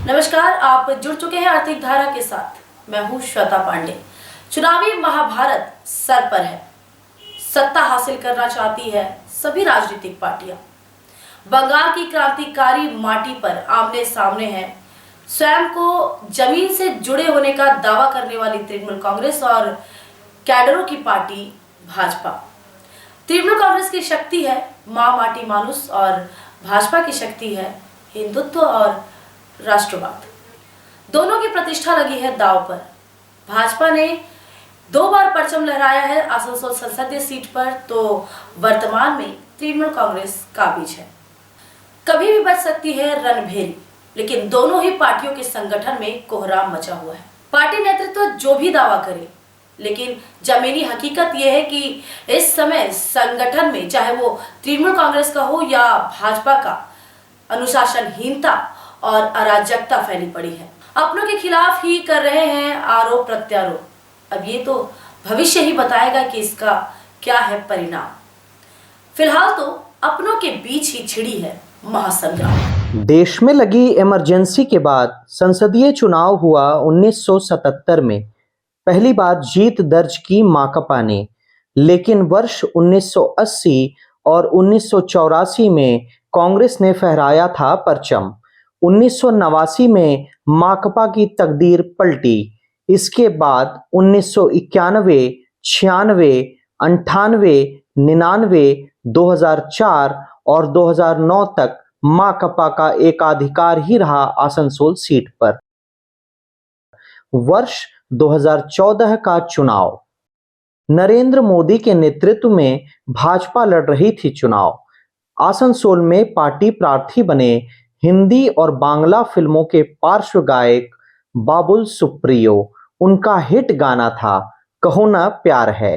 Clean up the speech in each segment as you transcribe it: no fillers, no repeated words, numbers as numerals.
नमस्कार, आप जुड़ चुके हैं आर्थिक धारा के साथ। मैं हूं श्वेता पांडे। चुनावी महाभारत सर पर है। सत्ता हासिल करना चाहती है सभी राजनीतिक पार्टियां। बंगाल की क्रांतिकारी माटी पर आमने सामने है। स्वयं को जमीन से जुड़े होने का दावा करने वाली तृणमूल कांग्रेस और कैडरों की पार्टी भाजपा। तृणमूल कांग्रेस की शक्ति है मां माटी मानुस और भाजपा की शक्ति है हिंदुत्व और राष्ट्रवाद। दोनों की प्रतिष्ठा लगी है दांव पर। भाजपा ने 2 बार परचम लहराया है आसनसोल संसदीय सीट पर, तो वर्तमान में तृणमूल कांग्रेस काबिज है। कभी भी बच सकती है रणभेरी, लेकिन दोनों ही पार्टियों के संगठन में कोहराम मचा हुआ है। पार्टी नेतृत्व जो भी दावा करे, लेकिन जमीनी हकीकत यह है कि इस समय संगठन में, चाहे वो तृणमूल कांग्रेस का हो या भाजपा का, अनुशासनहीनता और अराजकता फैली पड़ी है। अपनों के खिलाफ ही कर रहे हैं आरोप प्रत्यारोप। अब ये तो भविष्य ही बताएगा कि इसका क्या है परिणाम। फिलहाल तो अपनों के बीच ही छिड़ी है महासंग्राम। देश में लगी इमरजेंसी के बाद संसदीय चुनाव हुआ 1977 में। पहली बार जीत दर्ज की माकपा ने, लेकिन वर्ष 1980 और 1984 में कांग्रेस ने फहराया था परचम। 1989 में माकपा की तकदीर पलटी। इसके बाद 1991, 96, 98, 99, 2004 और 2009 तक माकपा का एकाधिकार ही रहा आसनसोल सीट पर। वर्ष 2014 का चुनाव। नरेंद्र मोदी के नेतृत्व में भाजपा लड़ रही थी चुनाव। आसनसोल में पार्टी प्रार्थी बने हिंदी और बांग्ला फिल्मों के पार्श्व गायक बाबुल सुप्रियो। उनका हिट गाना था कहो ना प्यार है।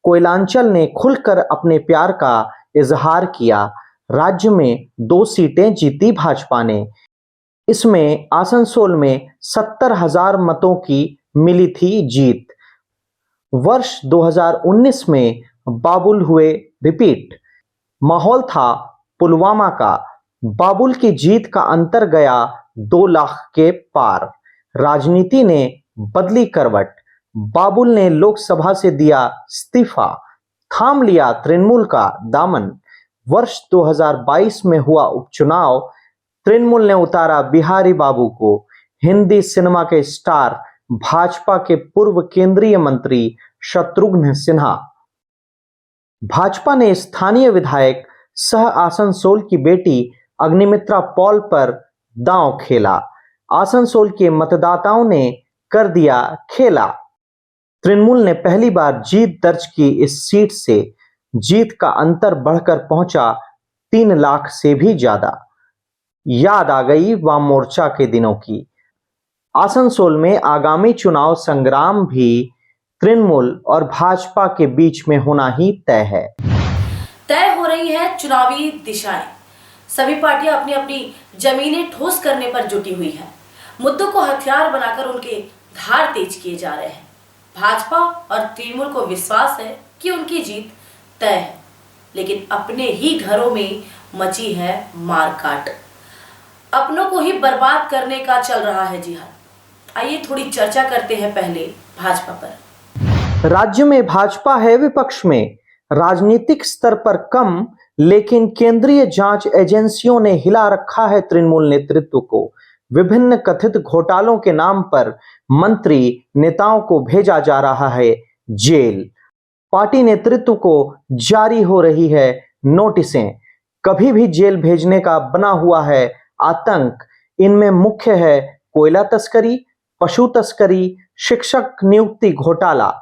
कोयलांचल ने खुलकर अपने प्यार का इजहार किया। राज्य में 2 सीटें जीती भाजपा ने। इसमें आसनसोल में 70,000 मतों की मिली थी जीत। वर्ष 2019 में बाबुल हुए रिपीट। माहौल था पुलवामा का। बाबुल की जीत का अंतर गया 2 लाख के पार। राजनीति ने बदली करवट। बाबुल ने लोकसभा से दिया इस्तीफा, थाम लिया तृणमूल का दामन। वर्ष 2022 में हुआ उपचुनाव। तृणमूल ने उतारा बिहारी बाबू को। हिंदी सिनेमा के स्टार भाजपा के पूर्व केंद्रीय मंत्री शत्रुघ्न सिन्हा। भाजपा ने स्थानीय विधायक सह आसनसोल की बेटी अग्निमित्रा पॉल पर दांव खेला। आसनसोल के मतदाताओं ने कर दिया खेला। तृणमूल ने पहली बार जीत दर्ज की। इस सीट से जीत का अंतर बढ़कर पहुंचा 3 लाख से भी ज्यादा। याद आ गई वाम मोर्चा के दिनों की। आसनसोल में आगामी चुनाव संग्राम भी तृणमूल और भाजपा के बीच में होना ही तय है। तय हो रही है चुनावी दिशाएं। सभी पार्टियां अपनी अपनी जमीनें ठोस करने पर जुटी हुई हैं। मुद्दों को हथियार बनाकर उनके धार तेज किए जा रहे हैं। भाजपा और तृणमूल को विश्वास है कि उनकी जीत तय है, लेकिन अपने ही घरों में मची है मारकाट। अपनों को ही बर्बाद करने का चल रहा है जिहाद। आइए थोड़ी चर्चा करते हैं पहले भाजपा पर। राज्य में भाजपा है विपक्ष में। राजनीतिक स्तर पर कम, लेकिन केंद्रीय जांच एजेंसियों ने हिला रखा है तृणमूल नेतृत्व को। विभिन्न कथित घोटालों के नाम पर मंत्री नेताओं को भेजा जा रहा है जेल। पार्टी नेतृत्व को जारी हो रही है नोटिसें। कभी भी जेल भेजने का बना हुआ है आतंक। इनमें मुख्य है कोयला तस्करी, पशु तस्करी, शिक्षक नियुक्ति घोटाला।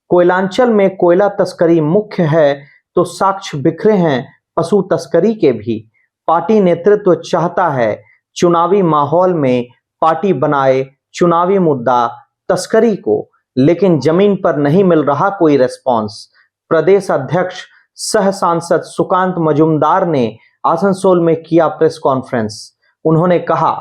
कोयलांचल में कोयला तस्करी मुख्य है, तो साक्ष्य बिखरे हैं पशु तस्करी के भी। पार्टी नेतृत्व चाहता है चुनावी माहौल में पार्टी बनाए चुनावी मुद्दा तस्करी को, लेकिन जमीन पर नहीं मिल रहा कोई रेस्पॉन्स। प्रदेश अध्यक्ष सह सांसद सुकांत मजूमदार ने आसनसोल में किया प्रेस कॉन्फ्रेंस। उन्होंने कहा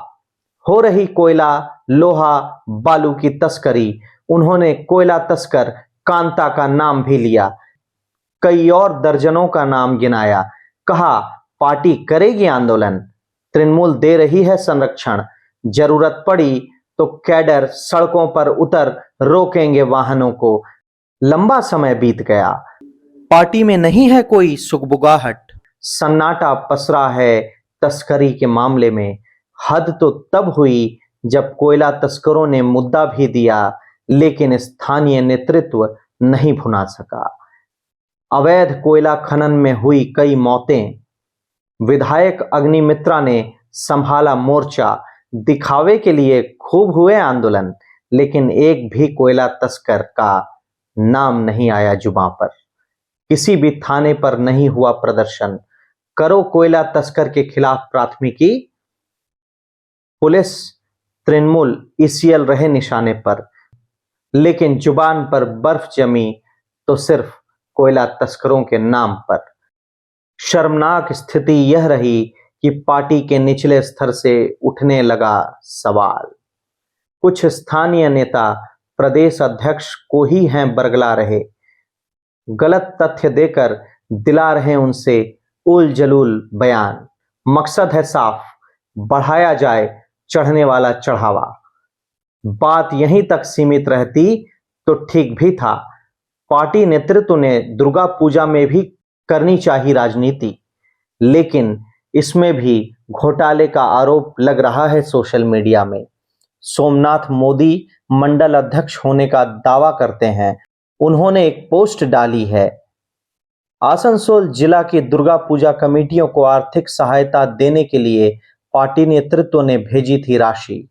हो रही कोयला, लोहा, बालू की तस्करी। उन्होंने कोयला तस्कर कांता का नाम भी लिया, कई और दर्जनों का नाम गिनाया। कहा पार्टी करेगी आंदोलन। तृणमूल दे रही है संरक्षण। जरूरत पड़ी तो कैडर सड़कों पर उतर रोकेंगे वाहनों को। लंबा समय बीत गया, पार्टी में नहीं है कोई सुगबुगाहट, सन्नाटा पसरा है तस्करी के मामले में। हद तो तब हुई जब कोयला तस्करों ने मुद्दा भी दिया, लेकिन स्थानीय नेतृत्व नहीं भुना सका। अवैध कोयला खनन में हुई कई मौतें। विधायक अग्निमित्रा ने संभाला मोर्चा, दिखावे के लिए खूब हुए आंदोलन, लेकिन एक भी कोयला तस्कर का नाम नहीं आया जुबां पर। किसी भी थाने पर नहीं हुआ प्रदर्शन, करो कोयला तस्कर के खिलाफ प्राथमिकी। पुलिस तृणमूल ईसीएल रहे निशाने पर, लेकिन जुबान पर बर्फ जमी तो सिर्फ कोयला तस्करों के नाम पर। शर्मनाक स्थिति यह रही कि पार्टी के निचले स्तर से उठने लगा सवाल। कुछ स्थानीय नेता प्रदेश अध्यक्ष को ही हैं बरगला रहे, गलत तथ्य देकर दिला रहे उनसे उल जलूल बयान। मकसद है साफ, बढ़ाया जाए चढ़ने वाला चढ़ावा। बात यहीं तक सीमित रहती तो ठीक भी था। पार्टी नेतृत्व ने दुर्गा पूजा में भी करनी चाहिए राजनीति, लेकिन इसमें भी घोटाले का आरोप लग रहा है सोशल मीडिया में। सोमनाथ मोदी मंडल अध्यक्ष होने का दावा करते हैं। उन्होंने एक पोस्ट डाली है, आसनसोल जिला की दुर्गा पूजा कमेटियों को आर्थिक सहायता देने के लिए पार्टी नेतृत्व ने भेजी थी राशि,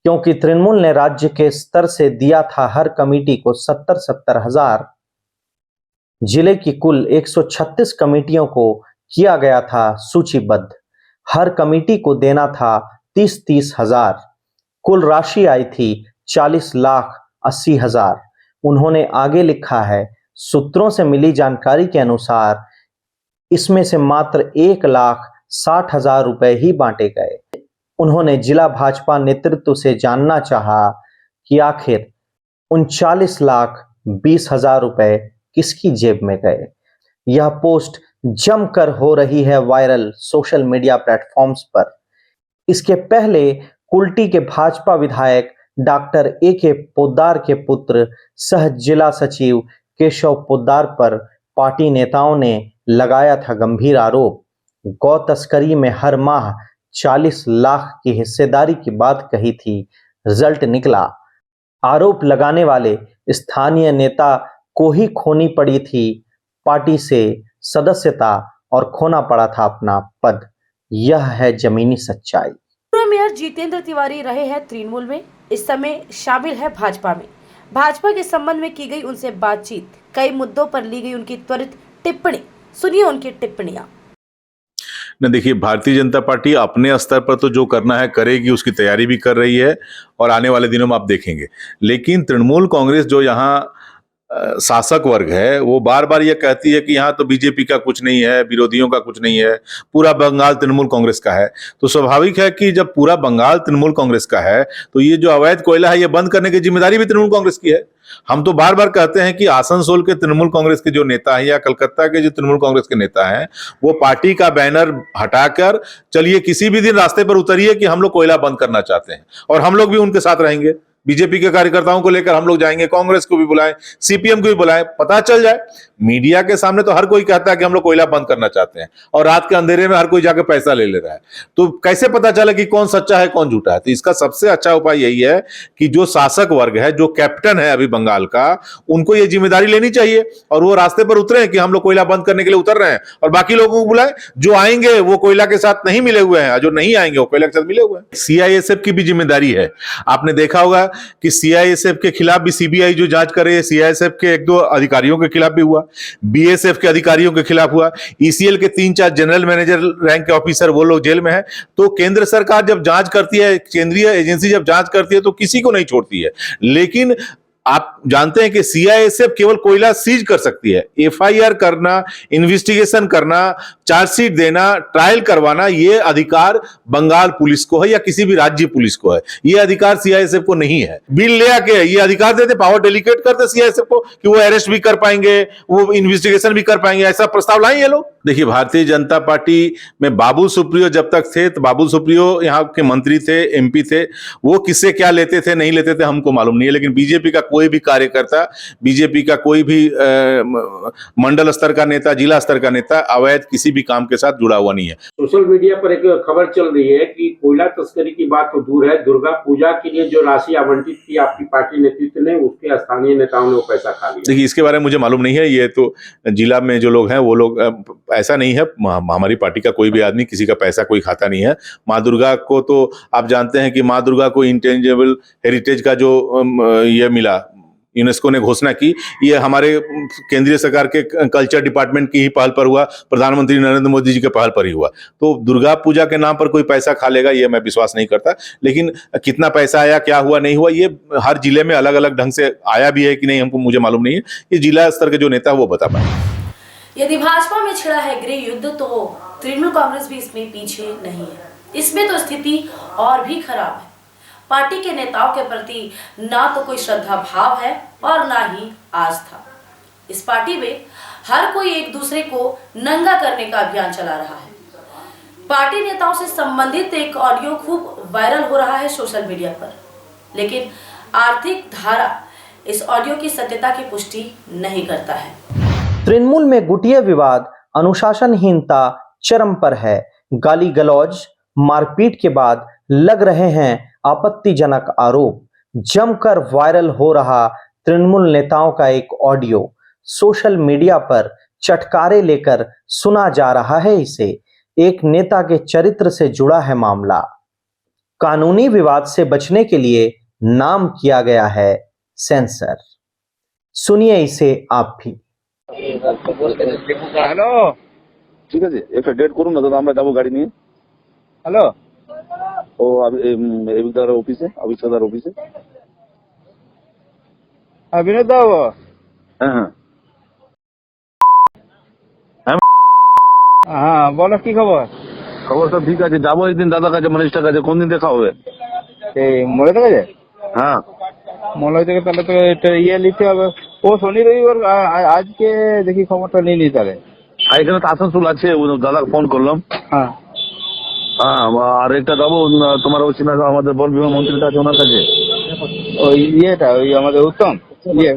क्योंकि तृणमूल ने राज्य के स्तर से दिया था हर कमेटी को 70-70 हजार। जिले की कुल 136 कमेटियों को किया गया था सूचीबद्ध, हर कमेटी को देना था 30-30 हजार। कुल राशि आई थी 40,80,000। उन्होंने आगे लिखा है, सूत्रों से मिली जानकारी के अनुसार इसमें से मात्र 1,60,000 रुपए ही बांटे गए। उन्होंने जिला भाजपा नेतृत्व से जानना चाहा कि आखिर 39,20,000 रुपए किसकी जेब में गए। यह पोस्ट जमकर हो रही है वायरल सोशल मीडिया प्लेटफॉर्म्स पर। इसके पहले कुल्टी के भाजपा विधायक डॉक्टर ए.के. पोद्दार के पुत्र सह जिला सचिव केशव पोद्दार पर पार्टी नेताओं ने लगाया था गंभीर आरोप। गौ तस्करी में हर माह 40 लाख की हिस्सेदारी की बात कही थी, रिजल्ट निकला। आरोप लगाने वाले स्थानीय नेता को ही खोनी पड़ी थी पार्टी से सदस्यता और खोना पड़ा था अपना पद। यह है जमीनी सच्चाई। पूर्व मेयर जितेंद्र तिवारी रहे हैं तृणमूल में, इस समय शामिल है भाजपा में। भाजपा के संबंध में की गई उनसे बातचीत, कई मुद्दों पर ली गई उनकी त्वरित टिप्पणी। सुनिए उनकी टिप्पणियां। न देखिए, भारतीय जनता पार्टी अपने स्तर पर तो जो करना है करेगी, उसकी तैयारी भी कर रही है और आने वाले दिनों में आप देखेंगे। लेकिन तृणमूल कांग्रेस जो यहाँ शासक वर्ग है, वो बार बार ये कहती है कि यहाँ तो बीजेपी का कुछ नहीं है, विरोधियों का कुछ नहीं है, पूरा बंगाल तृणमूल कांग्रेस का है। तो स्वाभाविक है कि जब पूरा बंगाल तृणमूल कांग्रेस का है तो ये जो अवैध कोयला है ये बंद करने की जिम्मेदारी भी तृणमूल कांग्रेस की है। हम तो बार बार कहते हैं कि आसनसोल के तृणमूल कांग्रेस के जो नेता हैं या कलकत्ता के जो तृणमूल कांग्रेस के नेता हैं, वो पार्टी का बैनर हटाकर चलिए किसी भी दिन रास्ते पर उतरिए कि हम लोग कोयला बंद करना चाहते हैं और हम लोग भी उनके साथ रहेंगे। बीजेपी के कार्यकर्ताओं को लेकर हम लोग जाएंगे, कांग्रेस को भी बुलाएं, सीपीएम को भी बुलाएं, पता चल जाए। मीडिया के सामने तो हर कोई कहता है कि हम लोग कोयला बंद करना चाहते हैं और रात के अंधेरे में हर कोई जाकर पैसा ले रहा है। तो कैसे पता चले कि कौन सच्चा है कौन झूठा है? तो इसका सबसे अच्छा उपाय यही है कि जो शासक वर्ग है, जो कैप्टन है अभी बंगाल का, उनको ये जिम्मेदारी लेनी चाहिए और वो रास्ते पर उतरे कि हम लोग कोयला बंद करने के लिए उतर रहे हैं और बाकी लोगों को बुलाएं। जो आएंगे वो कोयला के साथ नहीं मिले हुए हैं, जो नहीं आएंगे वो कोयला के साथ मिले हुए हैं। सीआईएसएफ की भी जिम्मेदारी है। आपने देखा होगा कि सीआईएसएफ के खिलाफ भी सीबीआई जो जांच कर रही है, सीआईएसएफ के 1-2 अधिकारियों के खिलाफ भी हुआ, बीएसएफ के अधिकारियों के खिलाफ हुआ, ईसीएल के 3-4 जनरल मैनेजर रैंक के ऑफिसर वो लोग जेल में है। तो केंद्र सरकार जब जांच करती है, केंद्रीय एजेंसी जब जांच करती है तो किसी को नहीं छोड़ती है। लेकिन आप जानते हैं कि सीआईएसएफ केवल कोयला सीज कर सकती है। एफआईआर करना, इन्वेस्टिगेशन करना, चार्जशीट देना, ट्रायल करवाना, ये अधिकार बंगाल पुलिस को है या किसी भी राज्य पुलिस को है। ये अधिकार सीआईएसएफ को नहीं है। बिल ले आके ये अधिकार देते, पावर डेलीगेट करते सीआईएसएफ को कि वो अरेस्ट भी कर पाएंगे, वो इन्वेस्टिगेशन भी कर पाएंगे। ऐसा प्रस्ताव लाए ये लोग। देखिए, भारतीय जनता पार्टी में बाबुल सुप्रियो जब तक थे तो बाबुल सुप्रियो यहाँ के मंत्री थे, एमपी थे। वो किससे क्या लेते थे नहीं लेते थे हमको मालूम नहीं है, लेकिन बीजेपी का कोई भी कार्यकर्ता, बीजेपी का कोई भी मंडल स्तर का नेता, जिला स्तर का नेता अवैध किसी भी काम के साथ जुड़ा हुआ नहीं है। सोशल मीडिया पर एक खबर चल रही है कि कोयला तस्करी की बात तो दूर है, दुर्गा पूजा के लिए जो राशि आवंटित की आपकी पार्टी नेतृत्व ने, उसके स्थानीय नेताओं ने वो पैसा खा लिया। देखिए, इसके बारे में मुझे मालूम नहीं है, ये तो जिला में जो लोग हैं वो लोग, ऐसा नहीं है, हमारी पार्टी का कोई भी आदमी किसी का पैसा कोई खाता नहीं है। माँ दुर्गा को तो आप जानते हैं कि माँ दुर्गा को इंटेंजिबल हेरिटेज का जो ये मिला, यूनेस्को ने घोषणा की, ये हमारे केंद्रीय सरकार के कल्चर डिपार्टमेंट की ही पहल पर हुआ, प्रधानमंत्री नरेंद्र मोदी जी के पहल पर ही हुआ। तो दुर्गा पूजा के नाम पर कोई पैसा खा लेगा ये मैं विश्वास नहीं करता, लेकिन कितना पैसा आया, क्या हुआ, नहीं हुआ, ये हर जिले में अलग अलग ढंग से आया भी है कि नहीं हमको मुझे मालूम नहीं है। ये जिला स्तर के जो नेता है वो बता पाए। यदि भाजपा में छिड़ा है गृह युद्ध तो तृणमूल कांग्रेस भी इसमें पीछे नहीं है। इसमें तो स्थिति और भी खराब है। पार्टी के नेताओं के प्रति ना तो कोई श्रद्धा भाव है और ना ही आस्था। इस पार्टी में हर कोई एक दूसरे को नंगा करने का अभियान चला रहा है। पार्टी नेताओं से संबंधित एक ऑडियो खूब वायरल हो रहा है सोशल मीडिया पर, लेकिन आर्थिक धारा इस ऑडियो की सत्यता की पुष्टि नहीं करता है। तृणमूल में गुटिया विवाद, अनुशासनहीनता चरम पर है। गाली गलौज, मारपीट के बाद लग रहे हैं आपत्तिजनक आरोप। जमकर वायरल हो रहा तृणमूल नेताओं का एक ऑडियो सोशल मीडिया पर चटकारे लेकर सुना जा रहा है। इसे एक नेता के चरित्र से जुड़ा है मामला। कानूनी विवाद से बचने के लिए नाम किया गया है सेंसर। सुनिए इसे आप भी। হ্যালো, ঠিক আছে, একটা ডেট করুন না দাদা, আমরা যাবো গাড়ি নিয়ে। হ্যালো, ও এবিদার অফিসে, অফিসার অফিসে। বিনোদ বাবু। হ্যাঁ হ্যাঁ হ্যাঁ, বলো কি খবর? খবর সব ঠিক আছে, যাবো একদিন দাদার কাছে, মনীষটার কাছে। কোন দিন দেখা হবে? এই মলে থেকে যায়? হ্যাঁ, মলে থেকে তাহলে তো এটা ইয়ে নিতে হবে। ও শনি রবিবার আজকে দেখি খবরটা নিয়ে নি তাহলে। আর এখানে তো আসানসোল আছে, দাদাকে ফোন করলাম। হ্যাঁ হ্যাঁ, আর একটা যাবো তোমার ওই আমাদের বন বিভাগ মন্ত্রীটা আছে ওনার কাছে। ওই ইয়েটা ওই আমাদের উত্তম ইয়ে।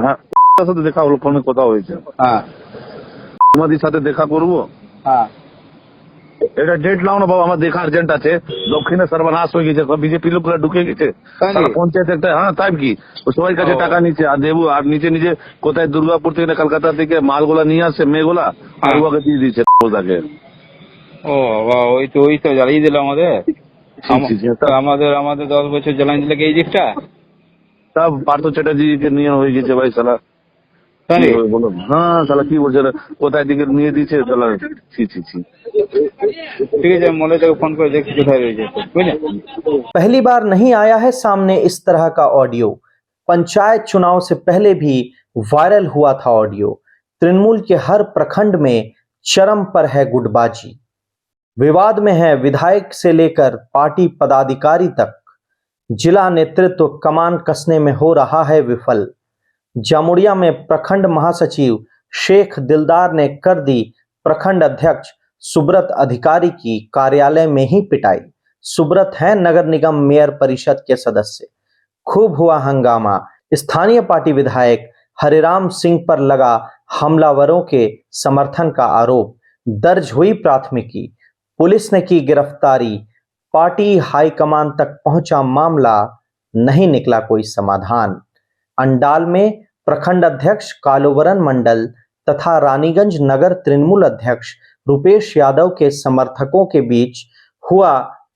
হ্যাঁ, তার সাথে দেখা হলো, ফোনে কথা হয়েছে। হ্যাঁ, তোমাদের সাথে দেখা করবো। হ্যাঁ, এটা ডেট নাও না বাবা, আমার দেখা আর্জেন্ট আছে। দক্ষিণে সর্বনাশ হয়ে গেছে, বিজেপি লোকরা ঢুকে গেছে। পঞ্চায়েত একটা, হ্যাঁ তাই কি, সবাই কাছে টাকা নিচ্ছে আর দেবো, আর নিচে নিজে কোথায় দুর্গাপুর থেকে কলকাতা থেকে মালগুলা নিয়ে আসছে, মেয়েগুলা, আর ওকে দিয়ে দিচ্ছে ওটাকে। ও বাবা, ওই তো জ্বালিয়ে দিল আমাদের। আমাদের 10 বছর জ্বালিয়ে দিল এই দিকটা। সব পার্থ চ্যাটার্জিকে নিয়ে হয়ে গেছে ভাই সালা। বলো, হ্যাঁ সালা কি বলছে, কোথায় দিকে নিয়ে দিচ্ছে সালা। ছি ছি ছি। ठीक है, मोले तक फोन कर देख किधर रह जाते, बुझे। पहली बार नहीं आया है सामने इस तरह का ऑडियो। पंचायत चुनाव से पहले भी वायरल हुआ था ऑडियो। तृणमूल के हर प्रखंड में चरम पर है गुटबाजी। विवाद में है विधायक से लेकर पार्टी पदाधिकारी तक। जिला नेतृत्व कमान कसने में हो रहा है विफल। जामुड़िया में प्रखंड महासचिव शेख दिलदार ने कर दी प्रखंड अध्यक्ष सुब्रत अधिकारी की कार्यालय में ही पिटाई। सुब्रत हैं नगर निगम मेयर परिषद के सदस्य। खूब हुआ हंगामा। स्थानीय पार्टी विधायक हरिराम सिंह पर लगा हमलावरों के समर्थन का आरोप। दर्ज हुई प्राथमिकी। पुलिस ने की गिरफ्तारी। पार्टी हाईकमान तक पहुंचा मामला, नहीं निकला कोई समाधान। अंडाल में प्रखंड अध्यक्ष कालोवरन मंडल तथा रानीगंज नगर तृणमूल अध्यक्ष रुपेश यादव के समर्थकों के बीच हुआ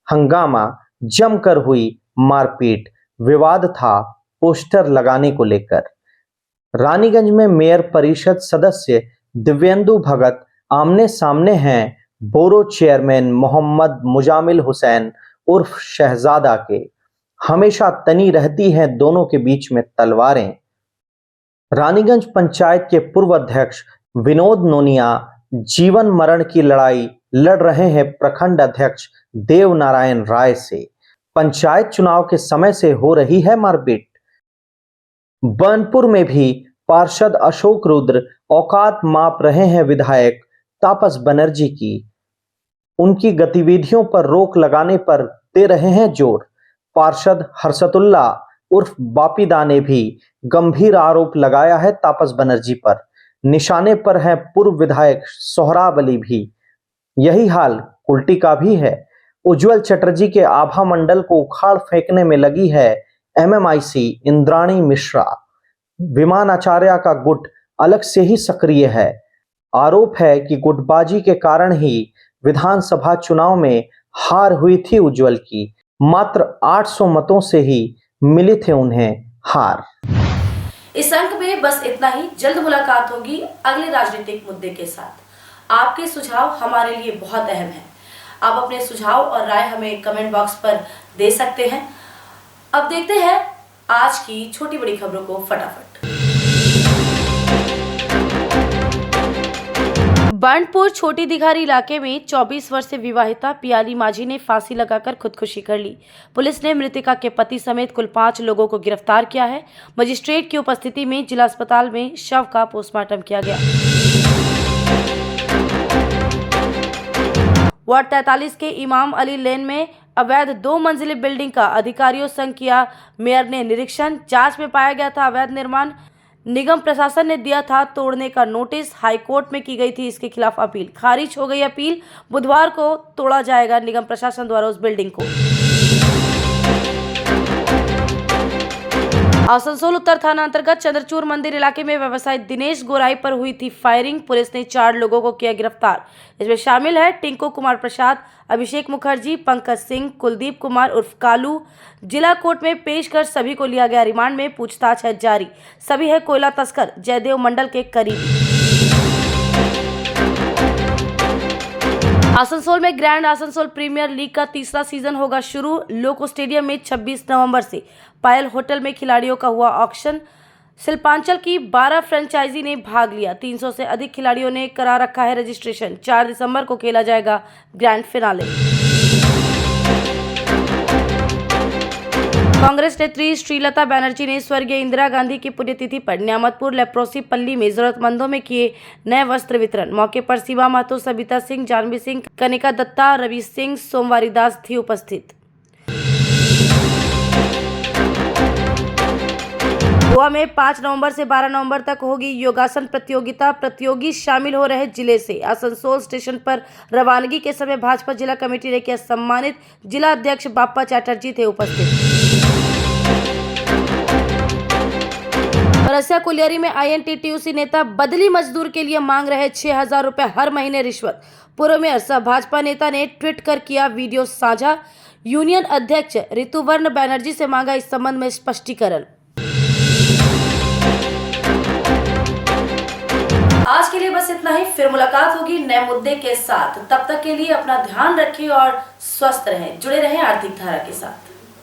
हंगामा। जमकर हुई मारपीट। विवाद था पोस्टर लगाने को लेकर। रानीगंज में मेयर परिषद सदस्य दिव्येंदु भगत आमने सामने हैं बोरो चेयरमैन मोहम्मद मुजामिल हुसैन उर्फ शहजादा के। हमेशा तनी रहती हैं दोनों के बीच में तलवारें। रानीगंज पंचायत के पूर्व अध्यक्ष विनोद नोनिया जीवन मरण की लड़ाई लड़ रहे हैं प्रखंड अध्यक्ष देव नारायण राय से। पंचायत चुनाव के समय से हो रही है मारपीट। बर्नपुर में भी पार्षद अशोक रुद्र औकात माप रहे हैं विधायक तापस बनर्जी की उनकी गतिविधियों पर रोक लगाने पर दे रहे हैं जोर। पार्षद हर्षतुल्ला उर्फ बापीदा ने भी गंभीर आरोप लगाया है तापस बनर्जी पर। निशाने पर है पूर्व विधायक सोहराब अली भी। यही हाल कुल्टी का भी है। उज्जवल चटर्जी के आभा मंडल को उखाड़ फेंकने में लगी है एमएमआईसी इंद्राणी मिश्रा। विमानाचार्य का गुट अलग से ही सक्रिय है। आरोप है कि गुटबाजी के कारण ही विधानसभा चुनाव में हार हुई थी उज्जवल की। मात्र 800 मतों से ही मिले थे उन्हें हार। इस अंक में बस इतना ही। जल्द मुलाकात होगी अगले राजनीतिक मुद्दे के साथ। आपके सुझाव हमारे लिए बहुत अहम है। आप अपने सुझाव और राय हमें कमेंट बॉक्स पर दे सकते हैं। अब देखते हैं आज की छोटी बड़ी खबरों को फटाफट। बर्नपुर छोटी दिघारी इलाके में 24 वर्षीय विवाहिता पियाली माझी ने फांसी लगाकर खुदकुशी कर ली। पुलिस ने मृतका के पति समेत कुल 5 लोगों को गिरफ्तार किया है। मजिस्ट्रेट की उपस्थिति में जिला अस्पताल में शव का पोस्टमार्टम किया गया। वार्ड 43 के इमाम अली लेन में अवैध 2 मंजिली बिल्डिंग का अधिकारियों संग किया मेयर ने निरीक्षण। जांच में पाया गया था अवैध निर्माण। निगम प्रशासन ने दिया था तोड़ने का नोटिस। हाईकोर्ट में की गई थी इसके खिलाफ अपील। खारिज हो गई अपील। बुधवार को तोड़ा जाएगा निगम प्रशासन द्वारा उस बिल्डिंग को। आसनसोल उत्तर थाना अंतर्गत चंद्रचूर मंदिर इलाके में व्यवसायी दिनेश गोराई पर हुई थी फायरिंग। पुलिस ने 4 लोगों को किया गिरफ्तार। इसमें शामिल है टिंकू कुमार प्रसाद, अभिषेक मुखर्जी, पंकज सिंह, कुलदीप कुमार उर्फ कालू। जिला कोर्ट में पेश कर सभी को लिया गया रिमांड में। पूछताछ है जारी। सभी है कोयला तस्कर जयदेव मंडल के करीबी। आसनसोल में ग्रैंड आसनसोल प्रीमियर लीग का तीसरा सीजन होगा शुरू। लोको स्टेडियम में 26 नवंबर से। पायल होटल में खिलाड़ियों का हुआ ऑक्शन। शिल्पांचल की 12 फ्रेंचाइजी ने भाग लिया। 300 से अधिक खिलाड़ियों ने करा रखा है रजिस्ट्रेशन। 4 दिसंबर को खेला जाएगा ग्रैंड फिनाले। कांग्रेस नेत्री श्रीलता बनर्जी ने स्वर्गीय इंदिरा गांधी की पुण्यतिथि पर न्यामतपुर लेप्रोसी पल्ली में जरूरतमंदों में किए नए वस्त्र वितरण। मौके पर शिवा महतो, सबिता सिंह, जानवी सिंह, कनिका दत्ता, रवि सिंह, सोमवारी दास थी उपस्थित। गोवा में 5 नवंबर से 12 नवंबर तक होगी योगासन प्रतियोगिता। प्रतियोगी शामिल हो रहे जिले से। आसनसोल स्टेशन पर रवानगी के समय भाजपा जिला कमेटी ने किया सम्मानित। जिला अध्यक्ष बाप्पा चैटर्जी थे उपस्थित। रसिया कुलियरी में INTTUC नेता बदली मजदूर के लिए मांग रहे 6000 रुपए हर महीने रिश्वत। पूर्व में सह भाजपा नेता ने ट्वीट कर किया वीडियो साझा। यूनियन अध्यक्ष ऋतुवर्ण बनर्जी से मांगा इस संबंध में स्पष्टीकरण। आज के लिए बस इतना ही। फिर मुलाकात होगी नए मुद्दे के साथ। तब तक के लिए अपना ध्यान रखें और स्वस्थ रहें। जुड़े रहें आर्थिक धारा के साथ।